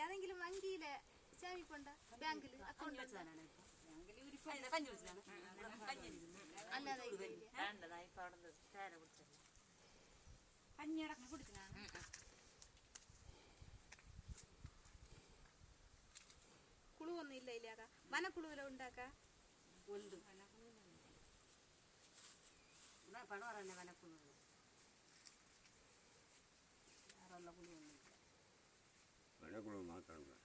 ഏതെങ്കിലും വങ്കിയിലെ സേവിപ്പുണ്ട ബാങ്കില് അക്കൗണ്ട് കുളുവൊന്നും ഇല്ല ഇല്ലാക്ക വനക്കുളുവില ഉണ്ടാക്ക പണം പറയണേ വനക്കുളു വനക്കുളു മാത്രമുണ്ട്.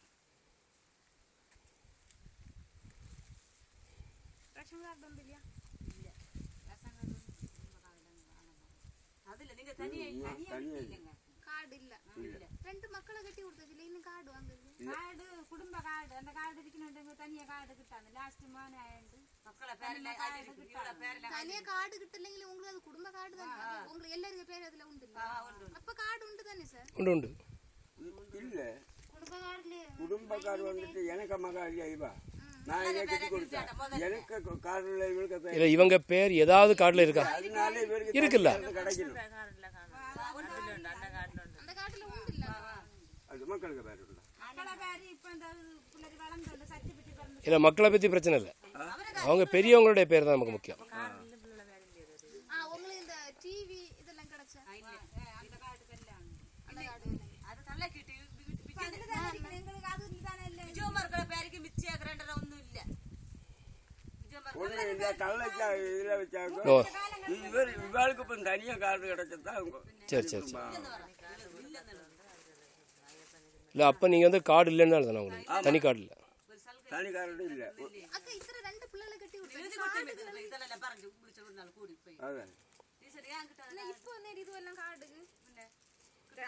റേഷൻ കാർഡ് ഒന്നുമില്ല. കാർഡില്ല. 2 മക്കളെ കെട്ടി കൊടുത്തില്ല. ഇനി കാർഡ് വാങ്ങില്ല. കാർഡ് കുടുംബ കാർഡ് എന്റെ കാർഡ് ഇരിക്കുന്നുണ്ടെങ്കിൽ തനിയെ കാർഡ് കിട്ടാന്ന്. ലാസ്റ്റ് മോനായോണ്ട് തനിയെ കാർഡ് കിട്ടില്ലെങ്കിൽ உங்களுக்கு அது குடும்ப கார்டு தான். உங்களுக்கு எல்லாரும் பேர் அதுல உண்டு. அப்ப கார்டு உண்டு தானே சார்? உண்டு. இல்ல குடும்ப கார்டுல குடும்ப கார்டு வந்துட்டு எனக்கு மகா இல்லையா இவா நான் இதை கட்டி கொடுத்தேன். எனக்கு கார்டுல இவருக்கு பேர் இல்ல இவங்க பேர் ஏதாவது கார்டுல இருக்கா? அதனால இவருக்கு இருக்குல்ல கிடைக்கணும். அந்த கார்டுல உண்டு இல்ல. அது மக்களுக்கு பேர் உண்டு. மக்களை பேர் இப்ப இந்த பிள்ளைக்கு வளர்ந்து சர்டிபிகேட் வந்து இல்ல மக்களை பத்தி பிரச்சனை இல்ல. அவங்க பெரியவங்களுடைய பேர் தான் நமக்கு முக்கியம். உங்களுக்கு இந்த டிவி இதெல்லாம் கிடைச்சா அந்த கார்டு எல்லாம் அந்த கார்டு அது நல்ல கிட்டி எங்களுக்கு அது தானே இல்ல. വിജയമാർക്കുള്ള പേർക്ക് മിച്ചേക്കറേണ്ടത് ഒന്നുമില്ല. ഇതിലെ വെച്ചാൽ ഇവാൾക്ക് ഇപ്പം തനിയെ കാർഡ് കിടച്ചതാ. சரி சரி சரி. இல்ல அப்ப நீங்க வந்து கார்டு இல்லைன்னு தானே உங்களுக்கு தனி கார்டு இல்ல. தனி கார்டு இல்ல. அக்கா ഇത്ര 2 പിള്ളേരെ കെട്ടി കൊടുത്തു. ഇതെല്ലാം പറഞ്ഞു വിളിച്ചു വിടുന്നാൾ കൂടി പോയി. അതെ இப்போ இதுவெல்லாம் கார்டுக்கு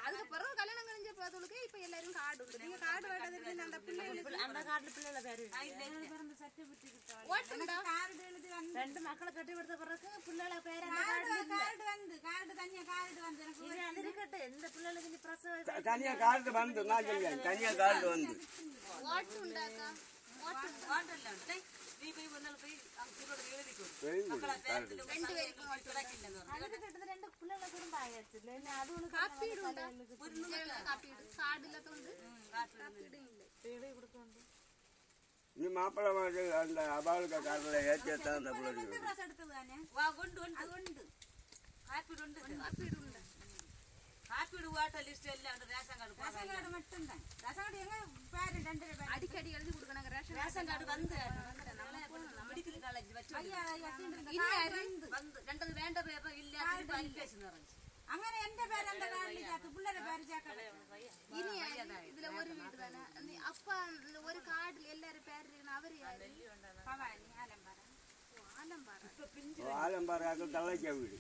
அதுக்கு பிறகு கல்யாணம் கழிஞ்ச பார்த்தவங்களுக்கு இப்ப எல்லாரும் கார்டு உண்டு. நீங்க கார்டு வாடாதீங்க. அந்த பிள்ளைகளுக்கு அந்த கார்டுல பிள்ளைல பேரு பிறந்த சர்டிபிகேட் ஓட்டுண்டா கார்டு எழுதி வந்து 2 மக்களை கட்டி கொடுத்த பிறகு பிள்ளைல பேர் அந்த கார்டு வந்து கார்டு தனியா கார்டு வந்து எனக்கு அது இருக்கட்டும். எந்த பிள்ளைகளுக்கு நீ பிரசவ தனியா கார்டு வந்து நான் சொல்றேன். தனியா கார்டு வந்து ஓட்டுண்டாக்கா ஓட்டல்ல உண்டு. நீ போய் ஒரு நாள் போய் அவங்களோட எழுதி கொடு. மக்கள பேருக்கு 2 பேருக்கு ஓட்டுடக்கில்லைன்னு அது கிட்ட 2 பிள்ளைல குடும்ப ஆயிடுச்சு. இல்ல அது ஒரு காப்பீடு உண்டா? ஒரு காப்பீடு கார்டு இல்லாத உண்டு. காப்பீடு இல்ல. பேரே கொடுக்கணும். நீ மாப்பிள்ளை மாதிரி அந்த அபாலுக்கு கார்டுல ஏற்றியத்தான் அந்த பிள்ளை எடுத்ததானே வா கொண்டு அது உண்டு. காப்பீடு உண்டு. காப்பீடு உண்டு. காப்பீடு வாட்டர் லிஸ்ட் எல்லாம் ரேஷன் கார்டு ரேஷன் கார்டு மட்டும்தான். ரேஷன் கார்டு எங்க பேரு 2 பேர் அடிக்கடி எழுதி கொடுக்கணும். ரேஷன் கார்டு வந்து மெடிக்கல் காலேஜ் வச்சு ஐயா வந்து ரெண்டது வேண்ட பேப்பர் இல்ல அப்ளிகேஷன் அரேஞ்ச் അങ്ങനെ എന്റെ പേര് എന്താ കാർഡിലേക്ക് പിള്ളേരെ പേര് ചേർക്കണം. ഇനി ഇതിലെ ഒരു വീട് തന്നെ അപ്പ ഒരു കാർഡിൽ എല്ലാരും പേര് അവര് ഭവാനി ആലമ്പാറ ആലമ്പാറ തള്ളയ്ക്ക വീട്